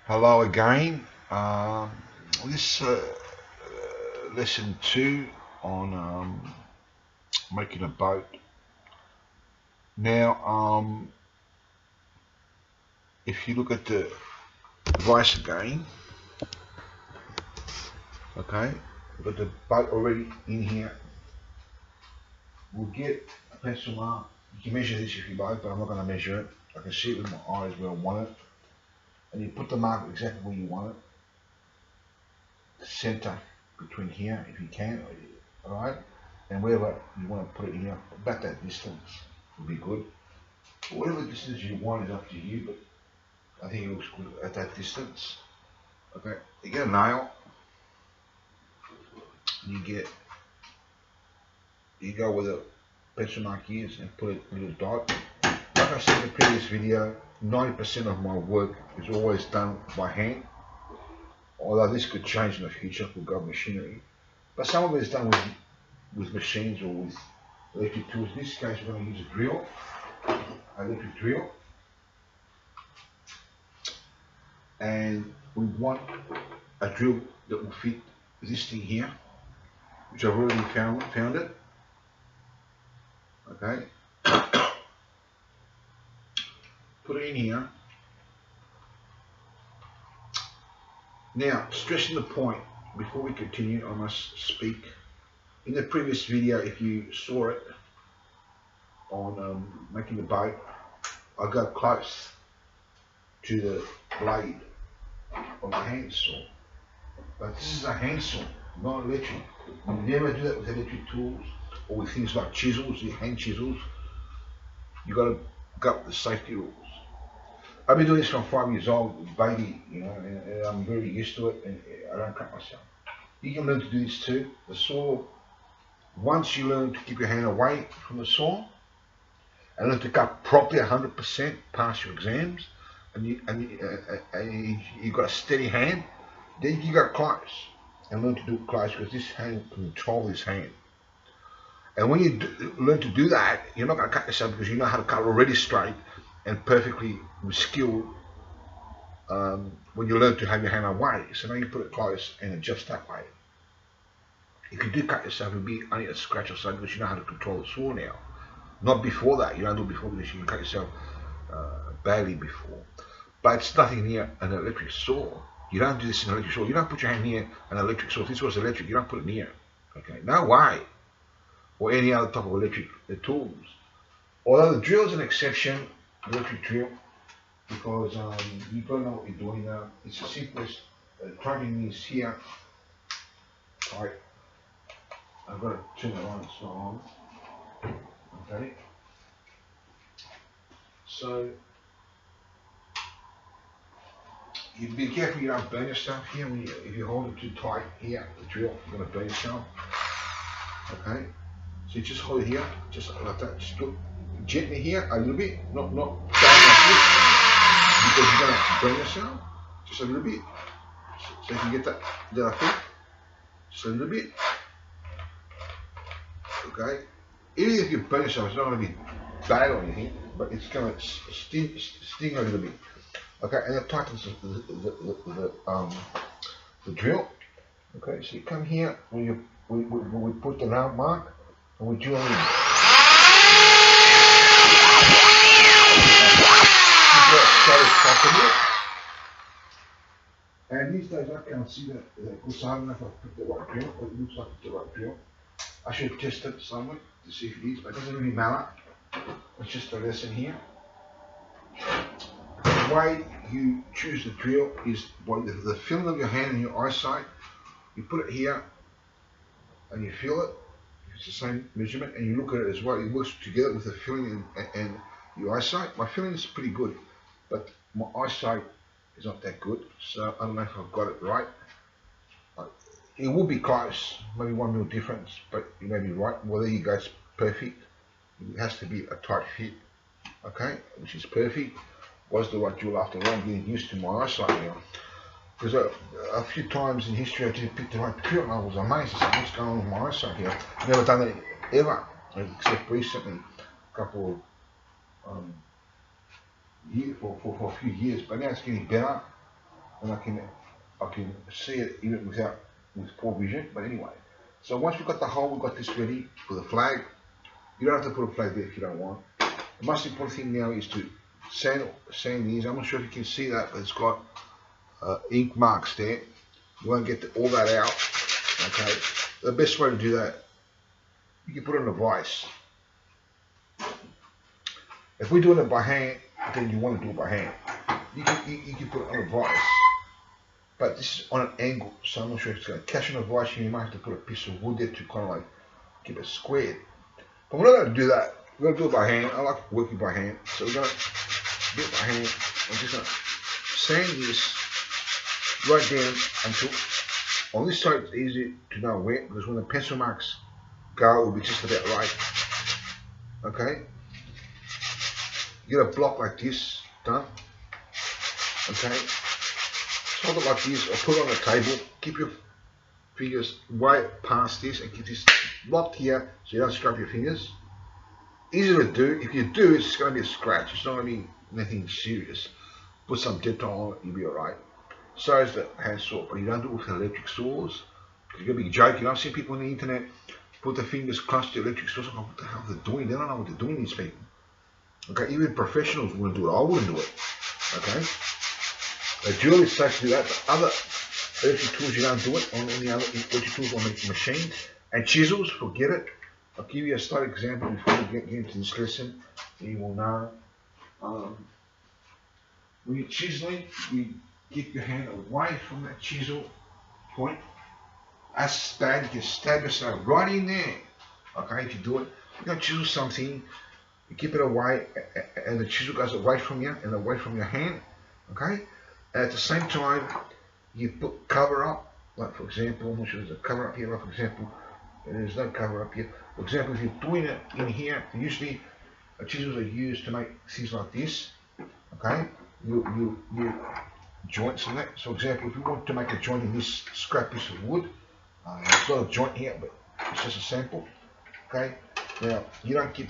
Hello again. This lesson 2 on making a boat. Now, if you look at the device again, okay, we've got the boat already in here. We'll get a pencil mark. You can measure this if you like, but I'm not going to measure it. I can see it with my eyes where I want it. And you put the mark exactly where you want it. The center between here, if you can, alright? And wherever you want to put it here, about that distance would be good. Whatever distance you want is up to you, but I think it looks good at that distance. Okay, you get a nail, you go where the pencil mark is and put a little dot. Like I said in the previous video, 90% of my work is always done by hand, although this could change in the future, we'll go machinery, but some of it is done with machines or with electric tools. In this case we're going to use a drill, an electric drill, and we want a drill that will fit this thing here, which I've already found it. Okay, put it in here. Now, stressing the point, before we continue, I must speak. In the previous video, if you saw it on making the boat, I got close to the blade of a handsaw. But this is a handsaw, not electric. You never do that with electric tools or with things like chisels, your hand chisels. You got to go with the safety rules. I've been doing this from 5 years old, baby, you know, and I'm very used to it, and I don't cut myself. You can learn to do this too. The saw, once you learn to keep your hand away from the saw, and learn to cut properly 100%, pass your exams, and you got a steady hand, then you got close, and learn to do it close, because this hand will control this hand. And when you learn to do that, you're not going to cut yourself because you know how to cut already straight and perfectly with skill when you learn to have your hand away. So now you put it close and adjust that way. If you do cut yourself, it'll be only a scratch or something because you know how to control the saw now. Not before that. You don't do it before because you can cut yourself badly before. But it's nothing near an electric saw. You don't do this in an electric saw. You don't put your hand near an electric saw. If this was electric, you don't put it near. Okay, no way. Or any other type of electric tools. Although the drill is an exception, electric drill, because you don't know what you're doing now. It's the simplest. Plugging is here. Right. I've got to turn it on, it's not on. Okay. So you be careful you don't burn yourself here. If you hold it too tight here, the drill, you're going to burn yourself. Okay. So you just hold it here, just like that. Just look gently here, a little bit, not down like this, because you're going to burn yourself. Just a little bit. So you can get that like that. Just a little bit. Okay. Even if you burn yourself, it's not going to be bad or anything, but it's going to sting a little bit. Okay, and that tightens the drill. Okay, so you come here when we put the round mark. And we drill in. And these days I can't see that because I don't know if I put the right drill, but it looks like it's the right drill. I should test it somewhere to see if it is, but it doesn't really matter. It's just a lesson here. The way you choose the drill is by the feeling of your hand and your eyesight. You put it here and you feel it. It's the same measurement, and you look at it as well. It works together with the feeling and your eyesight. My feeling is pretty good, but my eyesight is not that good, so I don't know if I've got it right. It will be close, maybe 1 mil difference, but you may be right. Well, there you go, it's perfect. It has to be a tight fit, okay, which is perfect. Was the right drill after all. I'm getting used to my eyesight now. Because a few times in history I didn't pick the right drill and I was amazed. I said, what's going on with my eyesight here? I've never done it ever, except recently, a couple of years, for a few years, but now it's getting better. and I can see it even with poor vision. But anyway, so once we've got the hole, we've got this ready for the flag. You don't have to put a flag there if you don't want. The most important thing now is to sand these. I'm not sure if you can see that, but it's got ink marks there. You won't get all that out. Okay, the best way to do that, you can put it on a vise. If we're doing it by hand, then you want to do it by hand. You can put it on a vise, but this is on an angle, so I'm not sure if it's going to catch on a vise. You might have to put a piece of wood there to kind of like keep it squared. But we're not going to do that. We're going to do it by hand. I like working by hand, so we're going to do it by hand. I'm just going to sand this right down until on this side it's easy to know where, because when the pencil marks go, it will be just about right. Okay, you get a block like this done. Okay, hold it like this, or put it on the table. Keep your fingers way past this and keep this locked here so you don't scrub your fingers. Easy to do. If you do, it's going to be a scratch. It's not going to be anything serious. Put some Dettol on it, you'll be alright. So is the hand saw, but you don't do it with electric saws. You're going to be joking. I've seen people on the internet put their fingers close to the electric saws. I'm like, what the hell are they doing? They don't know what they're doing, these people. Okay, even professionals wouldn't do it. I wouldn't do it. Okay, the drill is safe to do that. The other electric tools, you don't do it on any other electric tools on the machine. And chisels, forget it. I'll give you a slight example before we get into this lesson, so you will know. When you're chiseling, you get your hand away from that chisel point. As bad, you can stab yourself right in there. Okay, if you do it, you're going to chisel something, you keep it away, and the chisel goes away from you and away from your hand. Okay, and at the same time, you put cover up. Like for example, I'm not sure there's a cover up here. Like for example, there's no cover up here. For example, if you're doing it in here, usually chisels are used to make things like this. Okay, you joints in that. So, for example, if you want to make a joint in this scrap piece of wood, it's not a joint here, but it's just a sample. Okay, now you don't keep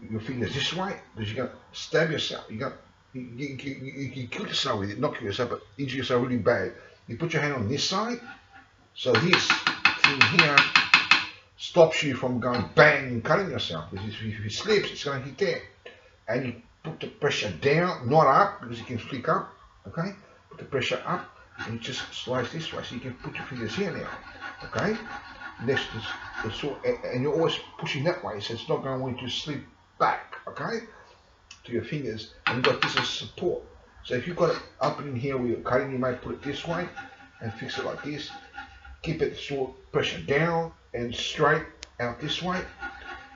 your fingers this way because you're going to stab yourself. You can kill yourself with it, not kill yourself, but injure yourself really bad. You put your hand on this side, so this thing here stops you from going bang and cutting yourself. Because if it slips, it's going to hit there. And you put the pressure down, not up, because you can flick up. Okay, put the pressure up, and it just slides this way, so you can put your fingers here now. Okay, next the saw, and you're always pushing that way, so it's not going to slip back. Okay, to your fingers, and you've got this as support. So if you've got it up in here where you're cutting, you may put it this way and fix it like this. Keep it saw pressure down and straight out this way.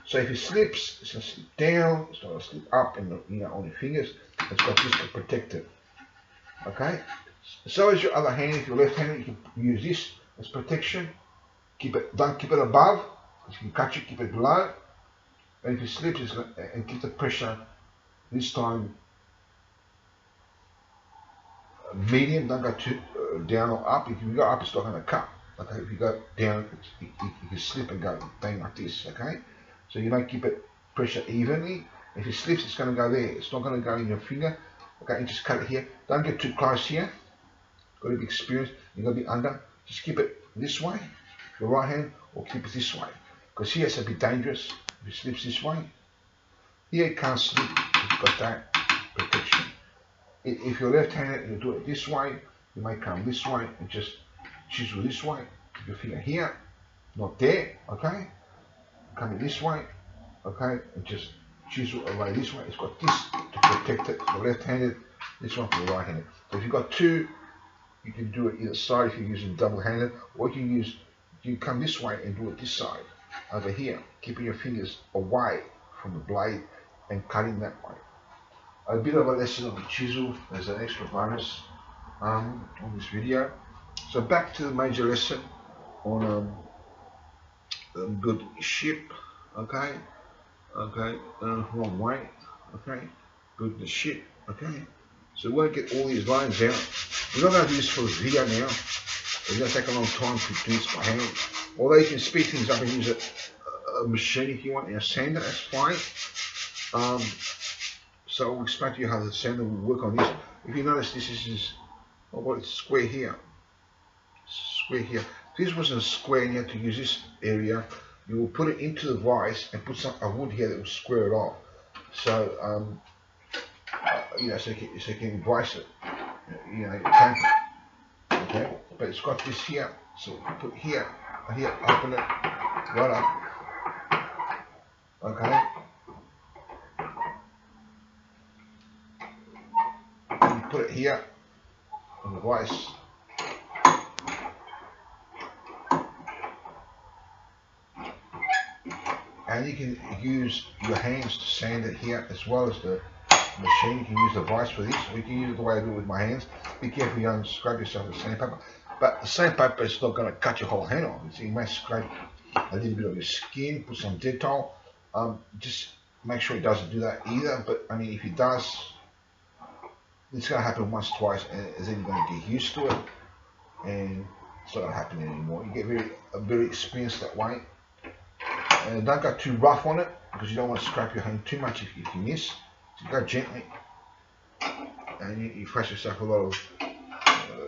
So if it slips, it's going to slip down, it's not going to slip up and on your fingers. It's got this to protect it. Okay? So is your other hand. If you're left-handed, you can use this as protection. Don't keep it above, because you can cut it, keep it below. And if it slips, it's going to, and keep the pressure this time medium, don't go too down or up. If you go up, it's not going to cut. Okay, if you go down, you can slip and go bang like this. Okay, so you don't keep it pressure evenly. If it slips, it's going to go there. It's not going to go in your finger. Okay, and just cut it here. Don't get too close here. Got to be experienced. You're going to be under. Just keep it this way, your right hand, or keep it this way. Because here it's a bit dangerous. If it slips this way, here it can't slip. You've got that protection. If you're left-handed and you do it this way, you may come this way and just chisel this way. Keep your finger here, not there. Okay, coming this way. Okay, and just chisel away this way. It's got this to protect it for the left-handed, this one for the right-handed. So if you've got two, you can do it either side if you're using double-handed, or you can come this way and do it this side, over here, keeping your fingers away from the blade and cutting that way. A bit of a lesson on the chisel as an extra bonus on this video. So back to the major lesson on building a ship. Okay, wrong way. Okay, building the ship. Okay, so we're going to get all these lines out. We're not going to do this for this video now. It's going to take a long time to do this by hand. Although you can speed things up and use a machine if you want, and a sander, that's fine. So I'll explain to you how the sander will work on this. If you notice, this is Oh, well, it's square here. Square here. If this wasn't a square and you had to use this area, you will put it into the vise and put a wood here that will square it off. So, you know, so you can vise it. You know, tamp it. Okay, but it's got this here. So you put here, open it right up. Okay. And you put it here on the vise. And you can use your hands to sand it here as well as the machine. You can use the vise for this, or you can use it the way I do it with my hands. Be careful you don't scrape yourself with sandpaper. But the sandpaper is not going to cut your whole hand off. So you may scrape a little bit of your skin, put some Dettol. Just make sure it doesn't do that either. But I mean, if it does, it's going to happen once, twice, and then you're going to get used to it, and it's not going to happen anymore. You get very experienced that way. And don't go too rough on it, because you don't want to scrape your hand too much if you miss. So go gently, and you face yourself a lot of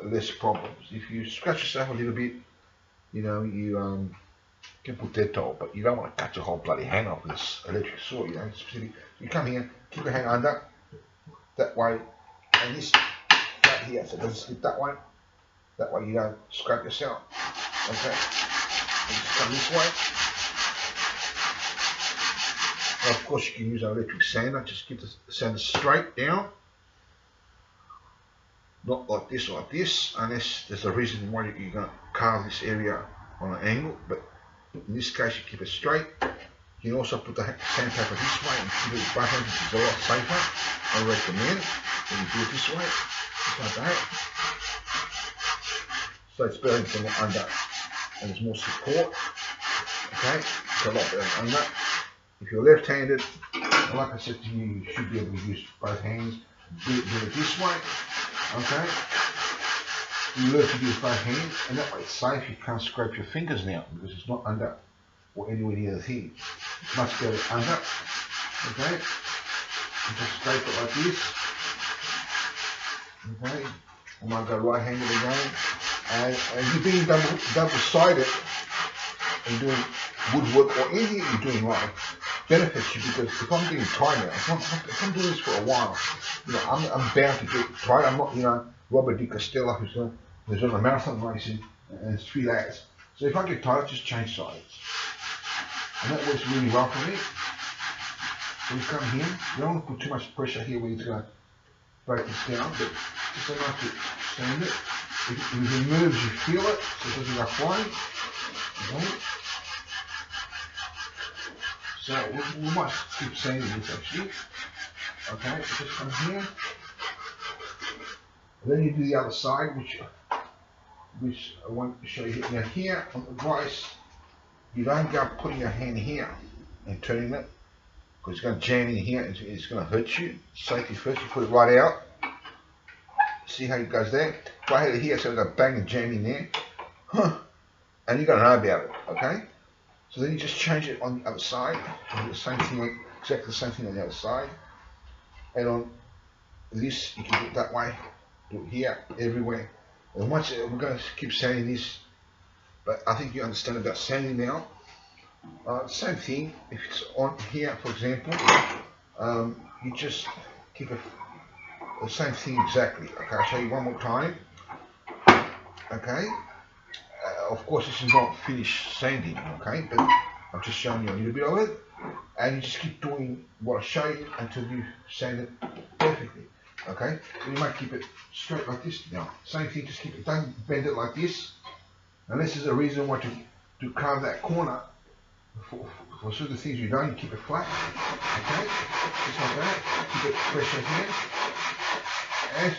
less problems. If you scratch yourself a little bit, you know, you can put Dettol, but you don't want to cut your whole bloody hand off with this electric saw. You know, you come here, keep your hand under, that way, and this right here, so it doesn't slip that way. That way you don't scrape yourself. Okay, and just come this way. Of course, you can use an electric sander. Just keep the sander straight down, not like this or like this, unless there's a reason why you're going to carve this area on an angle. But in this case, you keep it straight. You can also put the sandpaper this way and keep it with both hands, which is a lot safer. I recommend when you do it this way, just like that. So it's better than under, and there's more support. Okay, it's a lot better than under. If you're left-handed, like I said to you, you should be able to use both hands. Do it this way, okay? You learn to do it with both hands, and that way it's safe. You can't scrape your fingers now because it's not under or anywhere near the thing. It's much better under, okay? And just scrape it like this, okay? I might go right-handed again, and you're being double-sided and doing woodwork or anything you're doing right benefits you, because if I'm getting tired now, if I'm doing this for a while, you know, I'm bound to get tired. I'm not, you know, Robert Di Costello who's on a marathon racing and it's 3 hours. So if I get tired, just change sides. And that works really well for me. So you come here, you don't want to put too much pressure here where it's going to break this down, but just enough to sand it. If it moves, you feel it, so it doesn't go flying. Okay. So we might keep sanding this actually. Okay, just come here. And then you do the other side, which I want to show you. Now here on the vise, you don't go putting your hand here and turning it, because it's going to jam in here and it's going to hurt you. Safety first, you put it right out. See how it goes there? If I had it here, so it'll go bang and jam in there. And you're going to know about it, okay? So then you just change it on the other side, and do the same thing, exactly the same thing on the other side. And on this, you can do it that way, do it here, everywhere. And once we're going to keep sanding this, but I think you understand about sanding now. Same thing, if it's on here, for example, you just keep it the same thing exactly. Okay, I'll show you one more time. Okay. Of course, this is not finished sanding, okay, but I'm just showing you a little bit of it, and you just keep doing what I show you until you sand it perfectly, okay. So you might keep it straight like this now. Same thing, just keep it, don't bend it like this, unless there's a reason why to carve that corner. For certain things you don't, you keep it flat, okay, just like that. Keep it pressure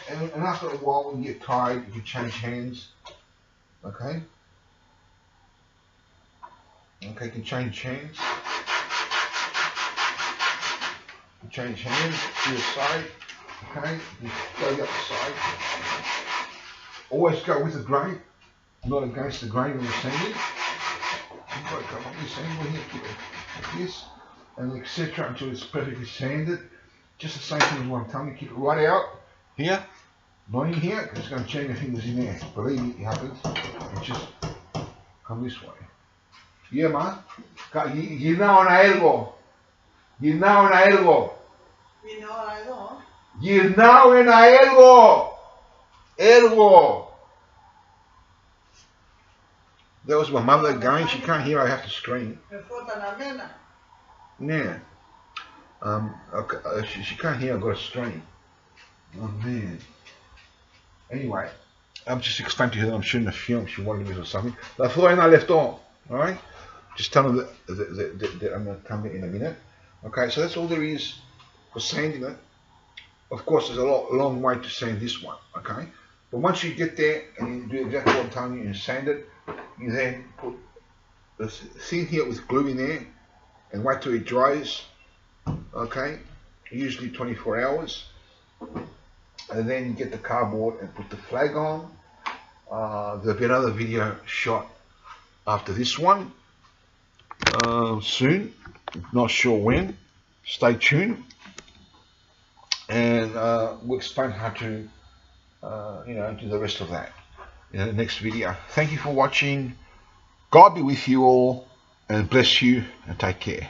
here, and after a while, when you get tired, you can change hands, okay. Okay, you can change hands. You change hands to your side. Okay, you go the other side. Always go with the grain, not against the grain when you're sanding. You've got to go like this angle here, keep it like this, and etc. until it's perfectly sanded. Just the same thing as what I'm telling you. Keep it right out here. Not in here, I'm just going to jam your fingers in there. Believe me, it happens. It's just come this way. Yeah, man. Ginaw na algo. Ginaw na algo. Ginaw na algo? Ginaw na algo. Algo. That was my mother again. She can't hear. I have to scream. Yeah. Okay, she can't hear. I've got to scream. Oh man. Anyway, I'm just explaining to her that I'm shooting a film. She wanted me or something. La florina left on. All right. Just tell them that I'm going to come in a minute. Okay. So that's all there is for sanding it. Of course, there's a long way to sand this one. Okay. But once you get there and you do exactly what I'm telling you and sand it, you then put the thing here with glue in there and wait till it dries. Okay, usually 24 hours. And then you get the cardboard and put the flag on. There'll be another video shot after this one soon. Not sure when. Stay tuned. And we'll explain how to do the rest of that in the next video. Thank you for watching. God be with you all and bless you and take care.